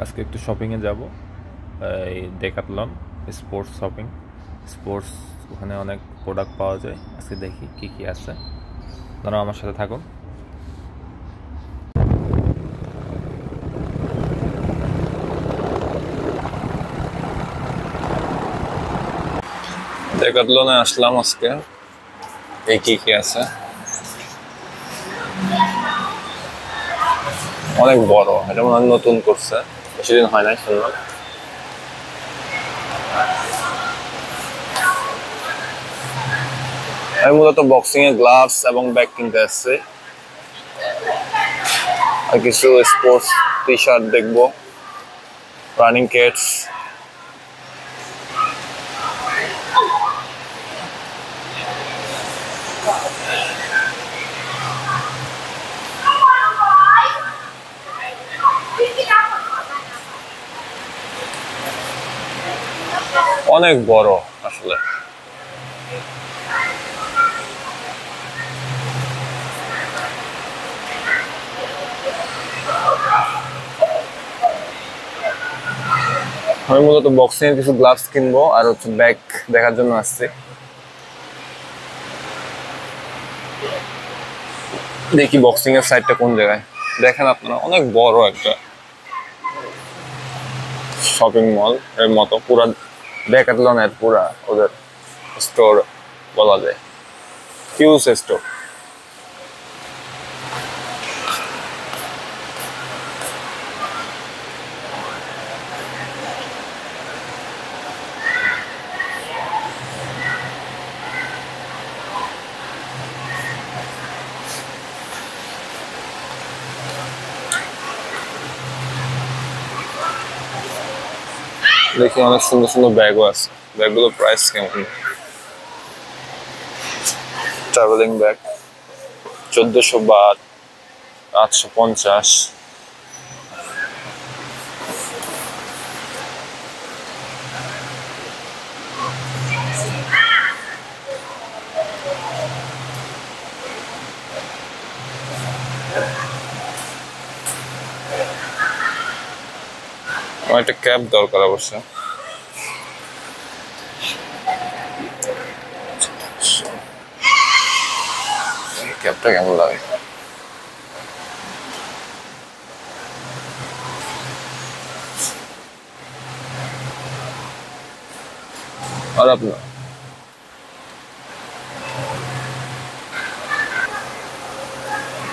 আজকে একটু শপিংয়ে যাব, এই ডেকাথলন স্পোর্টস শপিং স্পোর্টস, ওখানে অনেক প্রোডাক্ট পাওয়া যায়। আজকে দেখি কি কি আছে, আপনারা আমার সাথে থাকুন। ডেকাথলনে আসলাম আজকে, এই কি কি আছে। অনেক বড়, এটা মনে হয় নতুন করছে, বেশিদিন হয় নাই শুনলাম। আমি মূলত বক্সিং এর গ্লাভস এবং ব্যাগ কিনতে আসছি, আর কিছু স্পোর্টস টি শার্ট দেখবো, রানিং কিটস। অনেক বড় আসলে। আমি মূলত বক্সিং এর কিছু গ্লাভস কিনবো আর হচ্ছে ব্যাগ দেখার জন্য আসছি। দেখি বক্সিং এর সাইডটা কোন জায়গায়, দেখেন আপনারা অনেক বড় একটা শপিং মল এর মতো, পুরা ডেকাথলনের পুরা ওদের স্টোর বলা যায়, হিউজ স্টোর। দেখি অনেক সুন্দর সুন্দর ব্যাগও আছে, ব্যাগগুলোর প্রাইস কেমন। Travelling bag 1400 but, 850। আমার একটা ক্যাব দরকার অবশ্য। ক্যাবটা কেমন লাগে? আর আপনার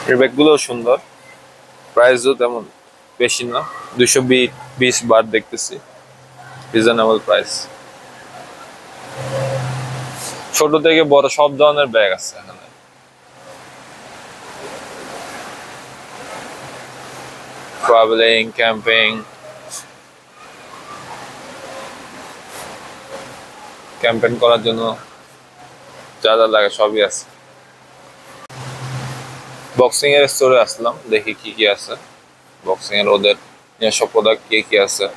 এই ব্যাগগুলো সুন্দর, প্রাইসও তেমন বেশি না, 220 বাট দেখতেছি, রিজনেবল প্রাইস। ছোট থেকে বড় সব ধরনের ব্যাগ আছে এখানে। ট্রাভেলিং, ক্যাম্পিং করার জন্য যা যা লাগে সবই আছে। বক্সিং এর স্টোরে আসলাম, দেখি কি কি আছে বক্সিং এর, ওদের সব প্রোডাক্ট কি কি আছে।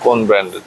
কোন ব্র্যান্ডের?